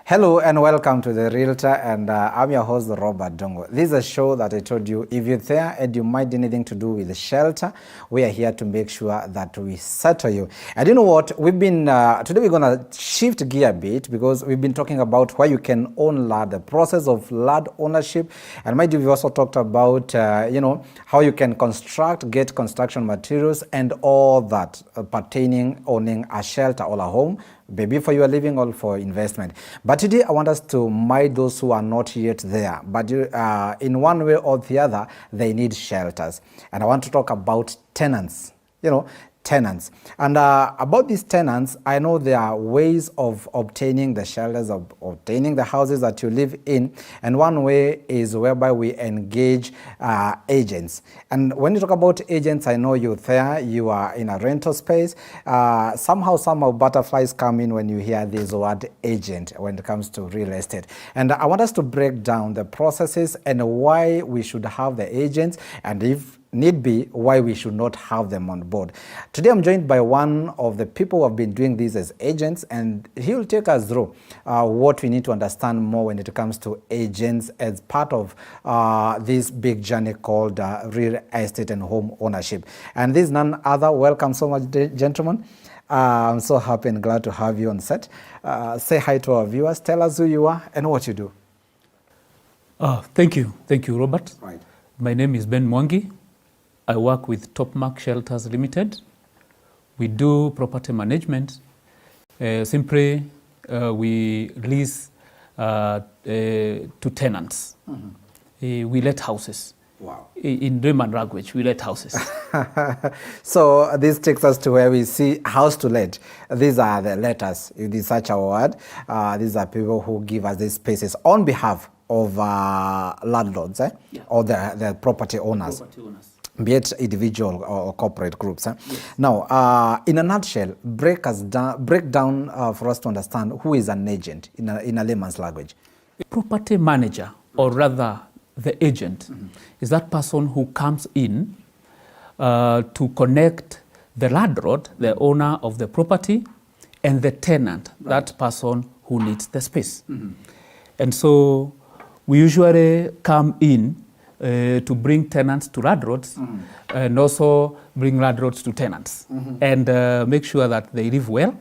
Hello and welcome to the Realtor, and I'm your host Robert Dongo. This is a show that I told you if you're there and you might need anything to do with the shelter, we are here to make sure that we settle you. And you know what? We've been today we're gonna shift gear a bit because we've been talking about why you can own land, the process of land ownership, and maybe we've also talked about how you can construct, get construction materials, and all that pertaining owning a shelter or a home, maybe for your living or for investment. But today I want us to mind those who are not yet there, but in one way or the other, they need shelters. And I want to talk about tenants, tenants. And about these tenants, I know there are ways of obtaining the shelters, of obtaining the houses that you live in. And one way is whereby we engage agents. And when you talk about agents, I know you're there, you are in a rental space. Somehow butterflies come in when you hear this word agent when it comes to real estate. And I want us to break down the processes and why we should have the agents, and if need be, why we should not have them on board. Today I'm joined by one of the people who have been doing this as agents, and he will take us through what we need to understand more when it comes to agents as part of this big journey called real estate and home ownership. And this is none other. Welcome so much, gentlemen. I'm so happy and glad to have you on set. Say hi to our viewers. Tell us who you are and what you do. Thank you, Robert. Right. My name is Ben Mwangi. I work with Topmark Shelters Limited. We do property management. Simply, we lease to tenants. Mm-hmm. We let houses. Wow. In German language, we let houses. So this takes us to where we see house to let. These are the letters. If it's such a word, these are people who give us these spaces on behalf of landlords, or the property owners. Be it individual or corporate groups. Yes. Now, in a nutshell, break down for us to understand who is an agent in a layman's language. A property manager, or rather the agent, is that person who comes in to connect the landlord, the owner of the property, and the tenant, that person who needs the space. And so we usually come in to bring tenants to landlords, and also bring landlords to tenants, and make sure that they live well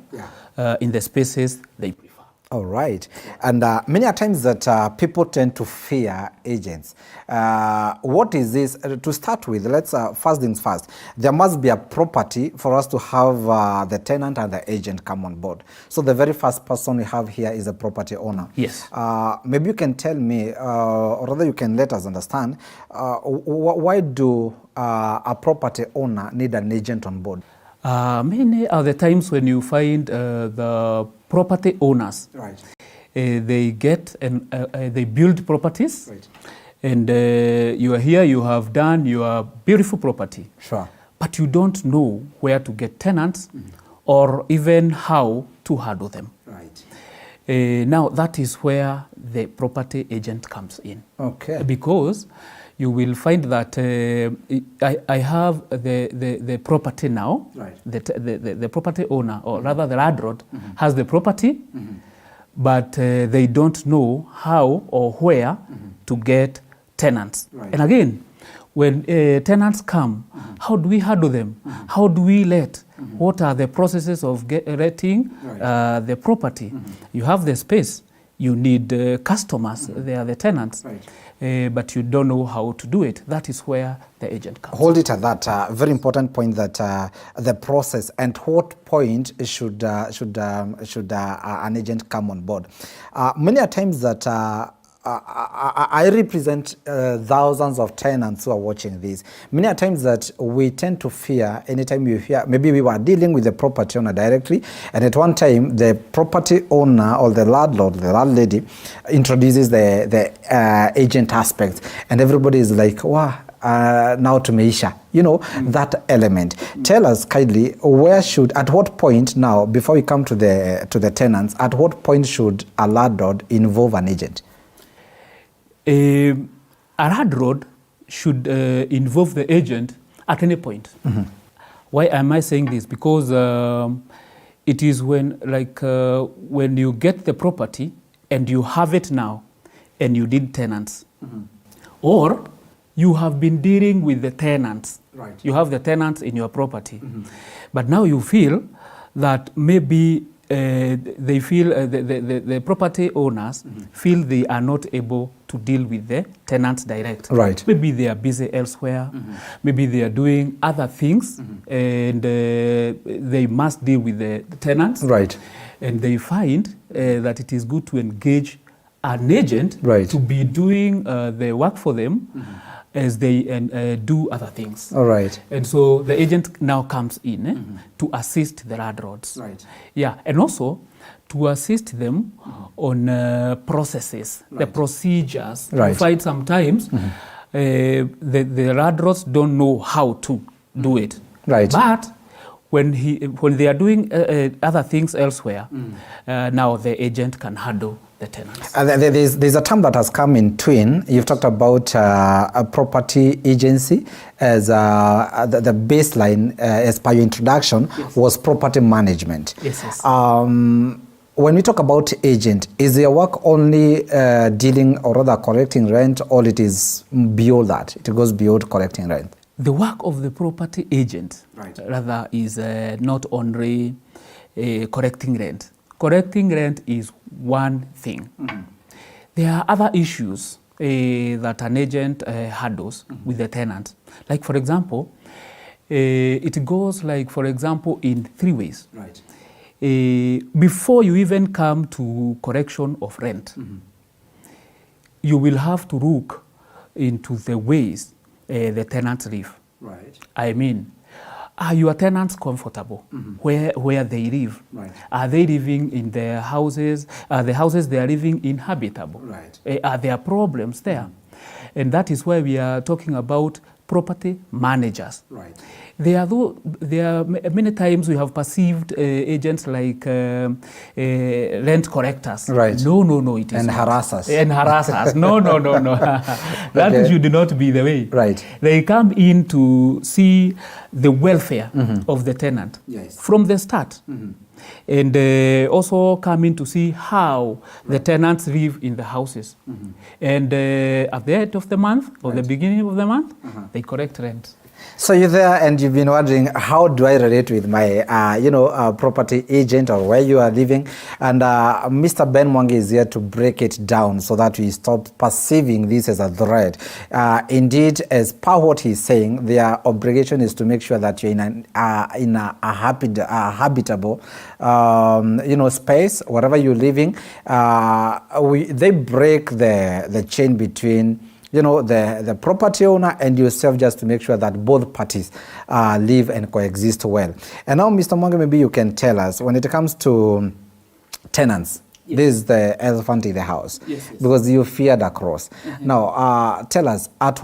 in the spaces they prefer. All right. And many a times that people tend to fear agents. What is this? To start with, let's first things first. There must be a property for us to have the tenant and the agent come on board. So the very first person we have here is a property owner. Yes. Maybe you can tell me, or rather you can let us understand, why do a property owner need an agent on board? Many are the times when you find the property owners, right. They get and they build properties, right. And you are here, you have done your beautiful property, sure, but you don't know where to get tenants or even how to handle them. Right. Now that is where the property agent comes in. Okay. Because you will find that I have the property now, right. The property owner, or rather the landlord, has the property, but they don't know how or where to get tenants. Right. And again, when tenants come, how do we handle them? How do we let? What are the processes of letting the property? You have the space, you need customers, they are the tenants. Right. But you don't know how to do it. That is where the agent comes. Hold it at that. Very important point, that the process and what point should an agent come on board. Many a times that I represent thousands of tenants who are watching this. Many a times that we tend to fear anytime you hear, maybe we were dealing with the property owner directly, and at one time the property owner or the landlord, the landlady, introduces the agent aspect, and everybody is like, wow, now tumeisha, that element. Tell us kindly, at what point now, before we come to the tenants, at what point should a landlord involve an agent? A landlord should involve the agent at any point. Why am I saying this? Because it is when you get the property and you have it now, and you need tenants. Or you have been dealing with the tenants. Right. You have the tenants in your property. But now you feel that maybe they feel, the property owners feel they are not able to deal with the tenants direct. Right. Maybe they are busy elsewhere. Maybe they are doing other things, and they must deal with the tenants. Right. And they find that it is good to engage an agent Right. to be doing the work for them as they do other things. All right. And so the agent now comes in to assist the landlords. Right. Yeah, and also to assist them on processes, the procedures. Right. You find sometimes the landlords don't know how to do it. Right. But when they are doing other things elsewhere, now the agent can handle the tenants. There's a term that has come in twin. You've talked about a property agency as the baseline, as per your introduction, was property management. Yes. When we talk about agent, is their work only dealing or rather collecting rent, or it is beyond that? It goes beyond collecting rent? The work of the property agent, Right. rather, is not only collecting rent. Collecting rent is one thing. There are other issues that an agent handles with the tenant. Like, for example, it goes like, for example, in three ways. Right. Before you even come to collection of rent, you will have to look into the ways the tenants live. Right. I mean, are your tenants comfortable where they live? Right. Are they living in their houses? Are the houses they are living in habitable? Right. Are there problems there? And that is why we are talking about property managers. Right. There are many times we have perceived agents like rent collectors. Right. No, it is And not. harassers. And harassers. No. That Okay. should not be the way. Right. They come in to see the welfare of the tenant Yes. from the start. And also come in to see how the tenants live in the houses. And at the end of the month or the beginning of the month, they collect rent. So you're there and you've been wondering, how do I relate with my, property agent or where you are living? And Mr. Ben Mwangi is here to break it down so that we stop perceiving this as a threat. Indeed, as per what he's saying, their obligation is to make sure that you're in a habitable, space, wherever you're living. They break the chain between the property owner and yourself, just to make sure that both parties live and coexist well. And now, Mr. Mwangi, maybe you can tell us, when it comes to tenants, this is the elephant in the house, because you feared across. Now, tell us, at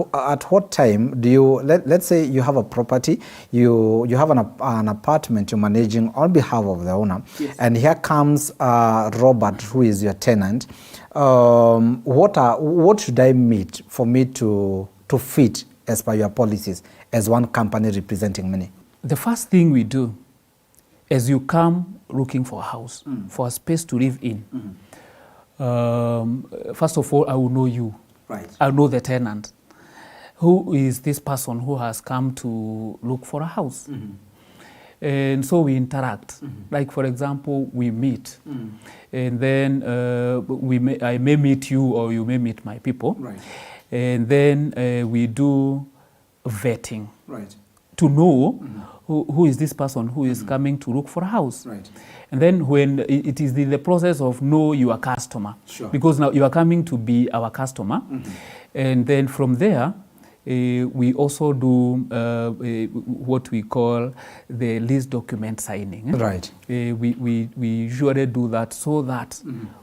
what time do you, let's say you have a property, you have an apartment you're managing on behalf of the owner, and here comes Robert, who is your tenant. What should I meet for me to fit as per your policies as one company representing many? The first thing we do as you come looking for a house, for a space to live in, first of all, I will know you. Right. I know the tenant. Who is this person who has come to look for a house? And so we interact. Like, for example, we meet. And then I may meet you, or you may meet my people. Right. And then we do vetting. Right. To know who is this person who is coming to look for a house. Right. And then when it is the process of know your customer. Sure. Because now you are coming to be our customer. And then from there, we also do what we call the lease document signing. Right. We usually do that so that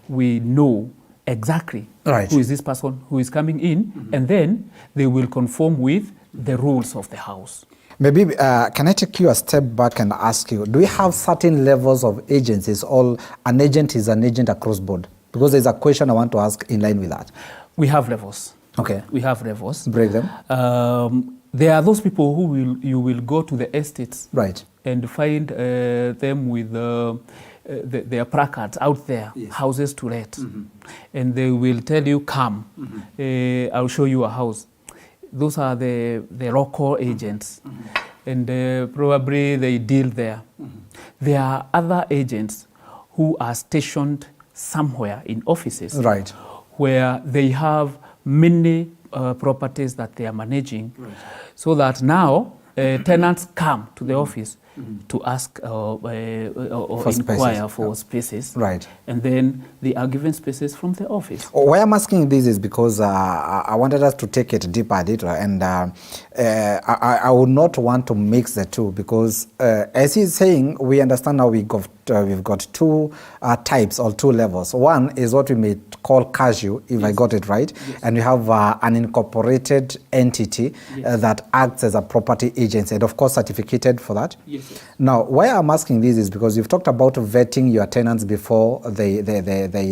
we know exactly who is this person who is coming in, and then they will conform with the rules of the house. Maybe, can I take you a step back and ask you, do we have certain levels of agencies, or an agent is an agent across board? Because there's a question I want to ask in line with that. We have levels. Okay. We have levels. Break them. There are those people who you will go to the estates. Right. And find them with there are placards out there, houses to let, and they will tell you, come, I'll show you a house. Those are the local agents, and probably they deal there. There are other agents who are stationed somewhere in offices, right, where they have many properties that they are managing, so that now tenants come to the office to ask or inquire for spaces, right, and then they are given spaces from the office. Why I'm asking this is because I wanted us to take it deeper a little, and I would not want to mix the two, because as he's saying, we understand now we've got two types or two levels. One is what we may call casual, if I got it right, and we have an incorporated entity that acts as a property agency, and of course certificated for that. Now, why I'm asking this is because you've talked about vetting your tenants before they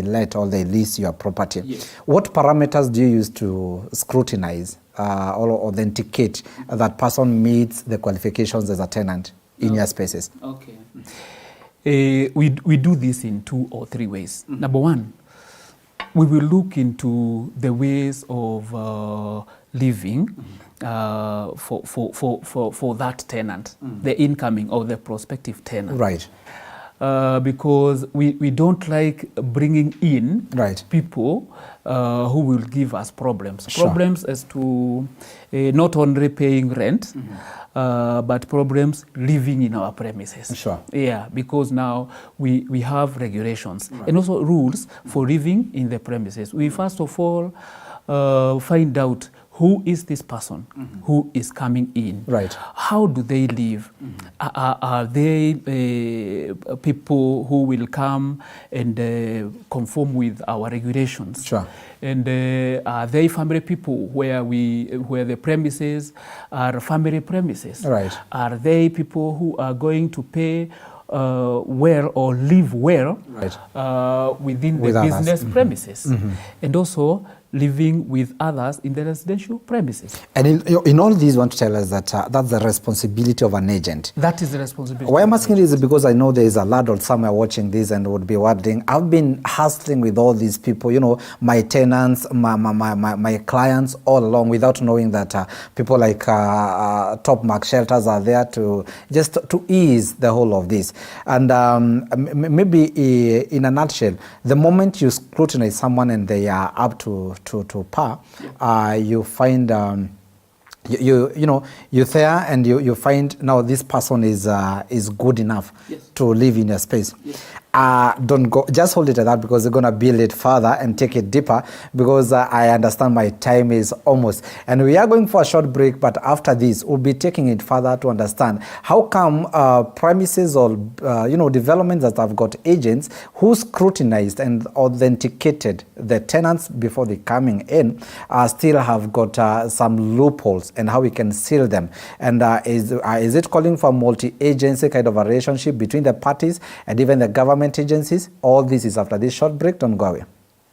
let or they lease your property. What parameters do you use to scrutinize or authenticate that person meets the qualifications as a tenant in your spaces? Okay. We do this in 2 or 3 ways. Number one, we will look into the ways of living for that tenant, the incoming or the prospective tenant. Right. Because we don't like bringing in people who will give us problems. Sure. Problems as to not only paying rent, but problems living in our premises. Sure. Yeah, because now we have regulations and also rules for living in the premises. We first of all find out who is this person who is coming in? Right. How do they live? Are they people who will come and conform with our regulations? Sure. And are they family people where the premises are family premises? Right. Are they people who are going to pay well or live well within the business premises? And also living with others in the residential premises. And in all these, you want to tell us that that's the responsibility of an agent. That is the responsibility. Why I'm asking this is because I know there is a landlord somewhere watching this and would be wondering, I've been hustling with all these people, you know, my tenants, my clients all along, without knowing that people like Top Mark Shelters are there to just to ease the whole of this. And maybe in a nutshell, the moment you scrutinize someone and they are up to par, you find you there and you find now this person is good enough to live in your space. Don't go, just hold it at that, because they're going to build it further and take it deeper, because I understand my time is almost, and we are going for a short break, but after this we'll be taking it further to understand how come premises or developments that have got agents who scrutinized and authenticated the tenants before they coming in still have got some loopholes, and how we can seal them, and is it calling for multi-agency kind of a relationship between the parties and even the government agencies? All this is after this short break. Don't go away.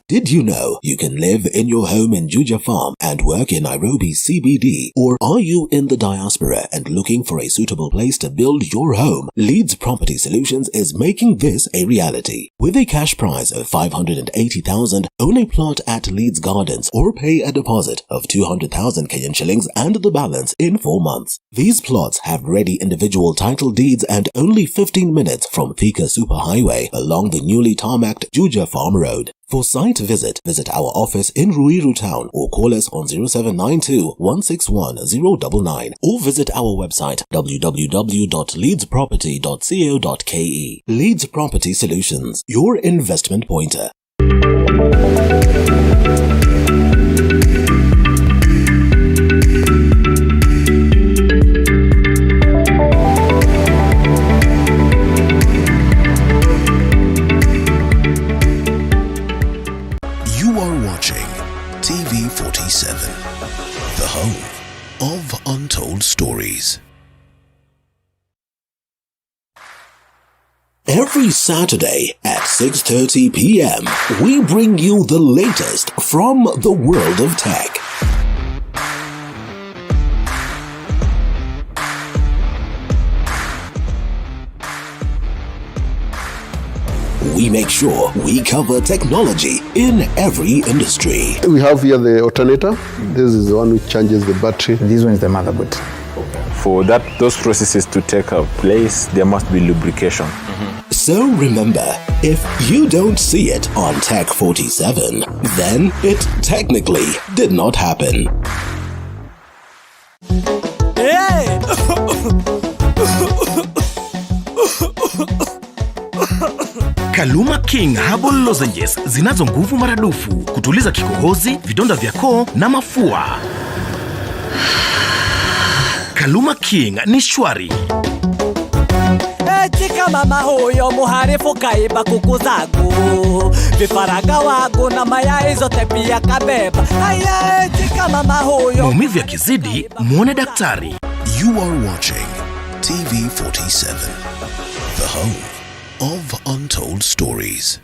Did you know you can live in your home in Juja Farm and work in Nairobi CBD? Or are you in the diaspora and looking for a suitable place to build your home? Leeds Property Solutions is making this a reality. With a cash prize of 580,000, own a plot at Leeds Gardens or pay a deposit of 200,000 Kenyan shillings and the balance in 4 months. These plots have ready individual title deeds and only 15 minutes from Thika Superhighway along the newly tarmacked Juja Farm Road. For site visit our office in Ruiru Town or call us on 0792 161 099 or visit our website www.leedsproperty.co.ke. Leeds Property Solutions, your investment pointer. TV47, the home of untold stories. Every Saturday at 6:30 p.m., we bring you the latest from the world of tech. we make sure we cover technology in every industry. We have here the alternator. This is the one which changes the battery. This one is the motherboard. For those processes to take place, there must be lubrication. So remember, if you don't see it on Tech 47, then it technically did not happen. Hey! Kaluma King Herbal Lozenges zinazo nguvu maradufu kutuliza kikohozi, vidonda vya koo na mafua. Kaluma King ni shwari. Chika mama huyo muharifu kaiba kuku zangu, vifaranga wangu na mayai zote pia kabeba. Haya chika mama huyo. Maumivu yakizidi muone daktari. You are watching TV 47, the home of untold stories.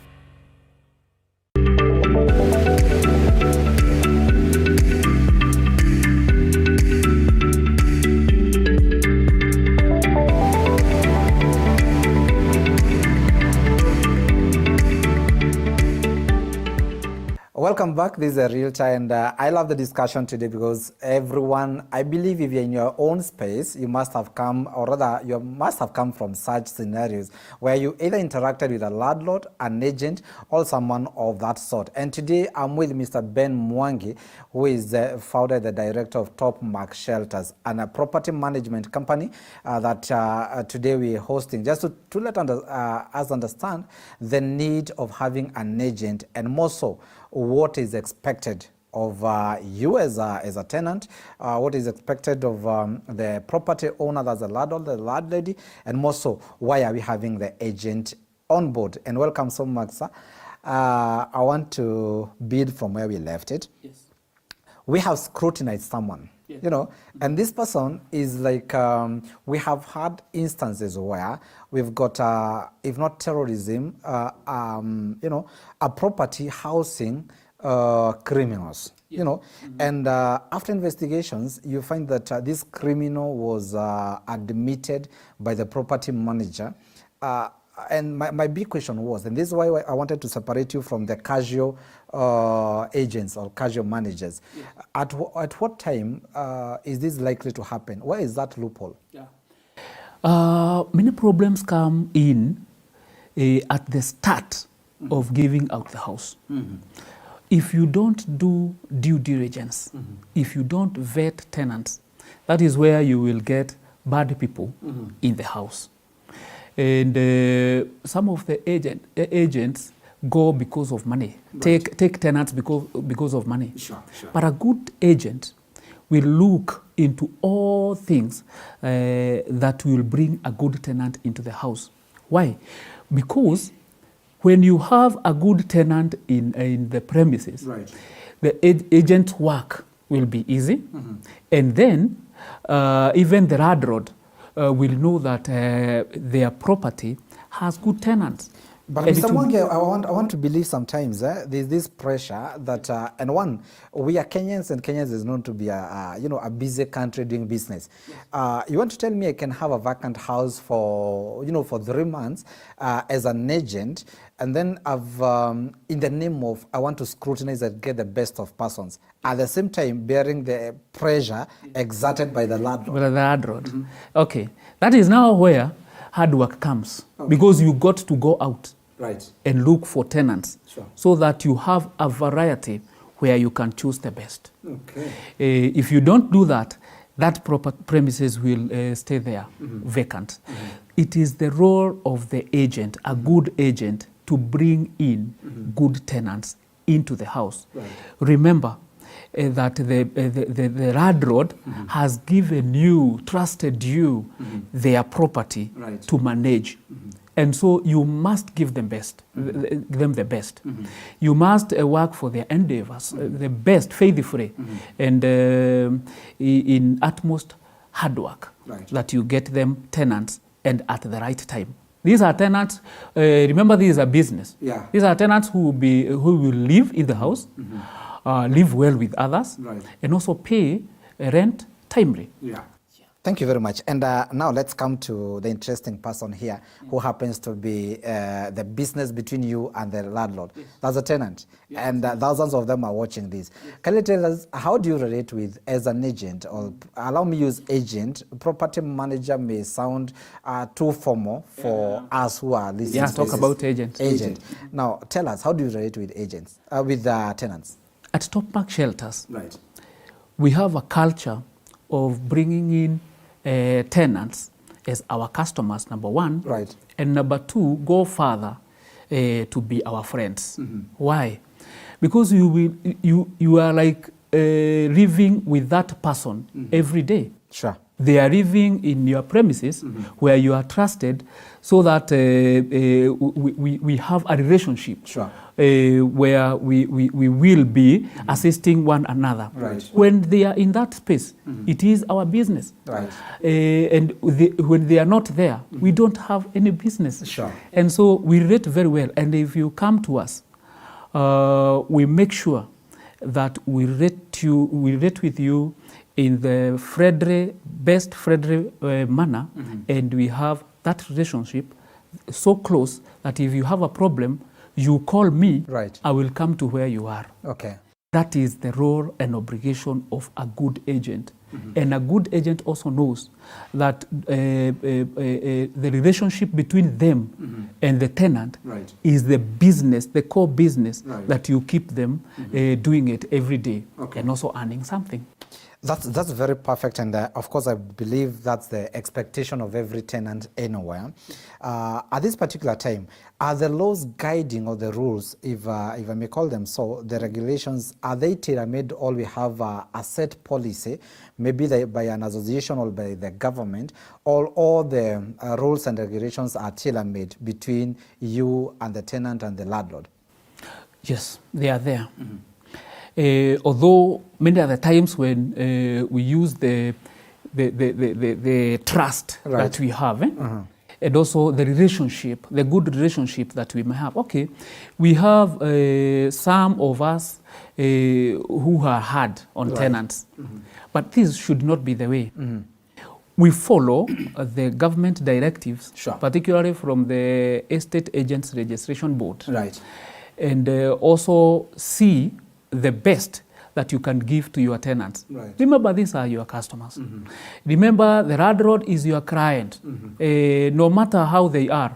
Welcome back. This is a Realtor, and I love the discussion today because everyone, I believe if you're in your own space, you must have come, or rather, you must have come from such scenarios where you either interacted with a landlord, an agent, or someone of that sort. And today, I'm with Mr. Ben Mwangi, who is the founder and the director of Top Mark Shelters, and a property management company that today we're hosting, just to let us understand the need of having an agent, and more so, what is expected of you as a tenant, what is expected of the property owner, that's the landlord, the landlady, and more so, why are we having the agent on board? And welcome so much, sir. I want to build from where we left it. Yes. We have scrutinized someone, yes, you know, and this person is like, we have had instances where we've got, if not terrorism, you know, a property housing criminals, you know, and after investigations, you find that this criminal was admitted by the property manager. And my big question was, and this is why I wanted to separate you from the casual agents or casual managers. Yeah. At what time is this likely to happen? Where is that loophole? Yeah. Many problems come in at the start of giving out the house. If you don't do due diligence, if you don't vet tenants, that is where you will get bad people in the house. And some of the agents go because of money, right, take tenants because of money. Sure. But a good agent will look into all things that will bring a good tenant into the house. Why? Because when you have a good tenant in the premises, right, the agent's work will be easy, and then even the landlord will know that their property has good tenants. But Mr. Mwangi, I want to believe sometimes there's this pressure that, and one, we are Kenyans, and Kenyans is known to be a busy country doing business. Yes. You want to tell me I can have a vacant house for 3 months as an agent, and then I've, in the name of, I want to scrutinize and get the best of persons, at the same time bearing the pressure exerted by the landlord. Okay, that is now where hard work comes, because you got to go out, right, and look for tenants, sure, so that you have a variety where you can choose the best. Okay. If you don't do that, that premises will stay there vacant. It is the role of the agent, a good agent, to bring in good tenants into the house. Right. Remember that the landlord has given you, trusted you, their property, right, to manage. And so you must give them them the best. You must work for their endeavors, the best, faithfully, and in utmost hard work, right, that you get them tenants and at the right time. These are tenants, remember, this is a business. Yeah. These are tenants who will live in the house, live well with others, right, and also pay rent timely. Yeah. Thank you very much. And now let's come to the interesting person here who happens to be the business between you and the landlord. Yes. That's a tenant. Yes. And thousands of them are watching this. Yes. Can you tell us, how do you relate with as an agent? Or allow me use agent. Property manager may sound too formal for us who are listening. Yeah, talk about agent. Agent. Now, tell us, how do you relate with agents, with tenants? At Topmark Shelters, right, we have a culture of bringing in tenants as our customers, number one. Right. And number two, go further to be our friends. Mm-hmm. Why? Because you are like living with that person every day. Sure. They are living in your premises where you are trusted, so that we have a relationship. Sure. Where we will be assisting one another. Right. When they are in that space, it is our business. Right. And when they are not there, we don't have any business. Sure. And so we relate very well. And if you come to us, we make sure that we relate with you in the best friendly manner, and we have that relationship so close that if you have a problem, you call me, right, I will come to where you are. Okay. That is the role and obligation of a good agent. And a good agent also knows that the relationship between them and the tenant right, is the business, the core business, right, that you keep them doing it every day, okay, and also earning something. That's very perfect, and of course I believe that's the expectation of every tenant anywhere. At this particular time, are the laws guiding, or the rules, if I may call them so, the regulations, are they tailor-made, or we have a set policy, maybe by an association or by the government, or all the rules and regulations are tailor-made between you and the tenant and the landlord? Yes, they are there. Although many other times when we use the trust, right, that we have, and also the relationship, the good relationship that we may have. Okay, we have some of us who are hard on, right, tenants, but this should not be the way. We follow the government directives, sure, particularly from the Estate Agents Registration Board, right, and also see the best that you can give to your tenants. Right. Remember, these are your customers. Remember, the landlord is your client. No matter how they are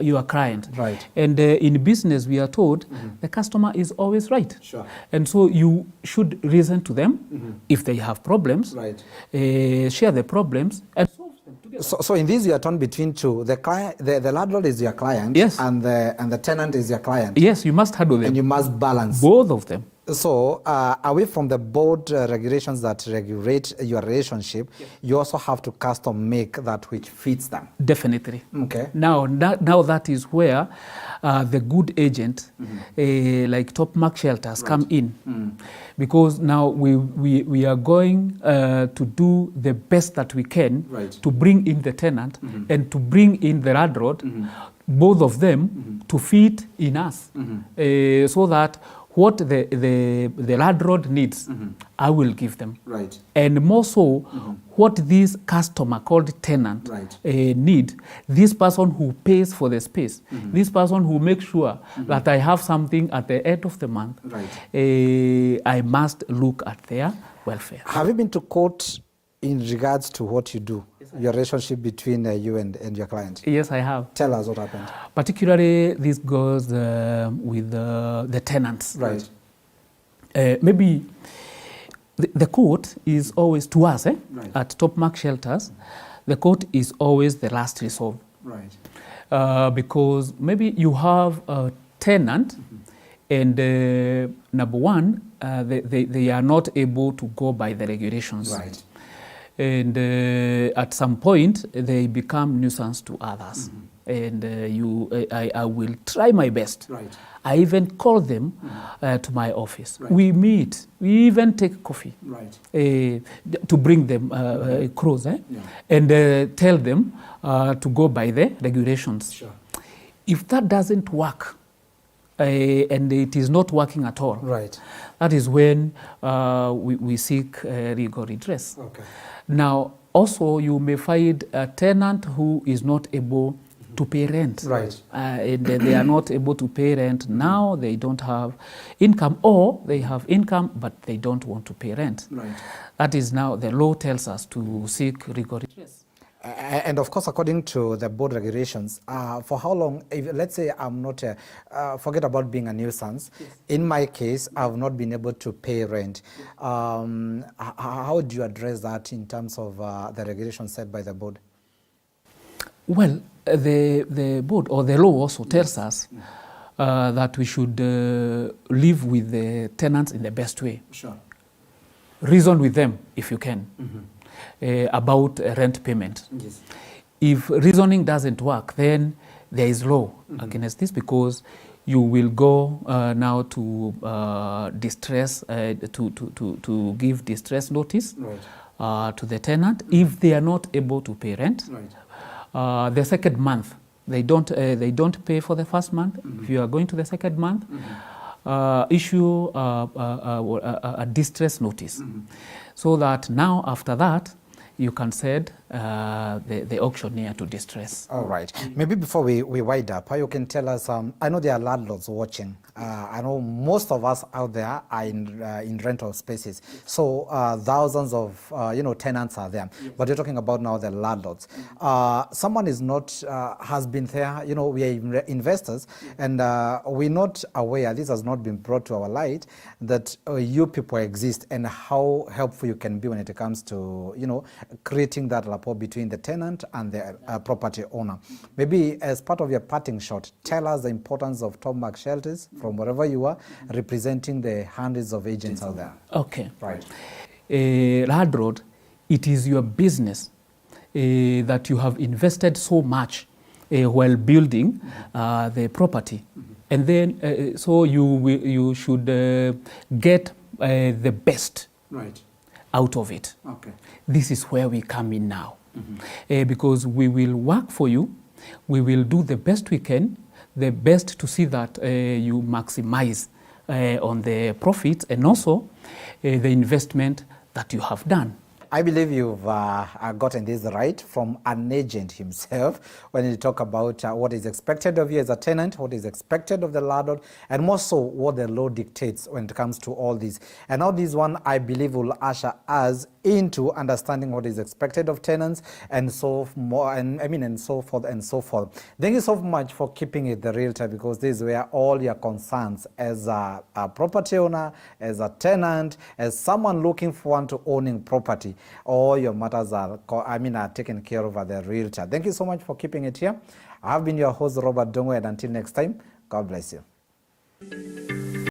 your client. Right. And in business, we are told the customer is always right. Sure. And so you should listen to them if they have problems, right, share the problems, and solve them together. So in this, you are torn between two. The client, the landlord is your client, yes, and the tenant is your client. Yes, you must handle them. And you must balance both of them. So, away from the board regulations that regulate your relationship, yes, you also have to custom make that which fits them. Definitely. Okay. Now that is where the good agent, like Topmark Shelters, right, come in, because now we are going to do the best that we can, right, to bring in the tenant and to bring in the landlord, both of them to fit in us, so that what the landlord needs, I will give them. Right. And more so, what this customer called tenant, right, need, this person who pays for the space, this person who makes sure that I have something at the end of the month, right, I must look at their welfare. Have you been to court in regards to what you do, your relationship between you and your client? Yes, I have. Tell us what happened. Particularly, this goes with the tenants. Right. Maybe the court is always, to us, right, at Topmark Shelters, the court is always the last resort. Right. Because maybe you have a tenant, and number one, they are not able to go by the regulations. Right. And at some point, they become nuisance to others. And I will try my best. Right. I even call them to my office. Right. We meet. We even take coffee, right, to bring them close, and tell them to go by the regulations. Sure. If that doesn't work, and it is not working at all, right, that is when we seek legal redress. Okay. Now, Also, you may find a tenant who is not able to pay rent. Right. And they are not able to pay rent now. They don't have income, or they have income but they don't want to pay rent. Right. That is now the law tells us to seek rigorous. And of course, according to the board regulations, for how long, if, let's say I'm not, forget about being a nuisance. Yes. In my case, I've not been able to pay rent. How do you address that in terms of the regulations set by the board? Well, the board or the law also tells us that we should live with the tenants in the best way. Sure. Reason with them if you can. About rent payment. Yes. If reasoning doesn't work, then there is law against this, because you will go now to distress, to give distress notice to the tenant if they are not able to pay rent. Right. The second month, they don't pay for the first month. If you are going to the second month, issue a distress notice, so that now after that you can send the auctioneer to distress. All right. Maybe before we wind up, you can tell us, I know there are landlords watching. I know most of us out there are in rental spaces. So thousands of tenants are there. But you're talking about now the landlords. Someone is not, has been there, we are investors, and we're not aware, this has not been brought to our light, that you people exist and how helpful you can be when it comes to, creating that rapport between the tenant and the property owner. Maybe as part of your parting shot, tell us the importance of Top Mark Shelters from wherever you are, representing the hundreds of agents out there. Okay. Right. Landlord, it is your business that you have invested so much while building the property. And then, so you should get the best out of it. Okay. This is where we come in now. Because we will work for you, we will do the best we can, the best to see that you maximize on the profits and also the investment that you have done. I believe you've gotten this right from an agent himself when you talk about what is expected of you as a tenant, what is expected of the landlord, and more so what the law dictates when it comes to all these. And now this one, I believe, will usher us into understanding what is expected of tenants and so more, and so forth and so forth. Thank you so much for keeping it the realtor, because this is where all your concerns as a property owner, as a tenant, as someone looking forward to owning property, all your matters are taken care of at the realtor. Thank you so much for keeping it here. I have been your host, Robert Dongo, and until next time, God bless you.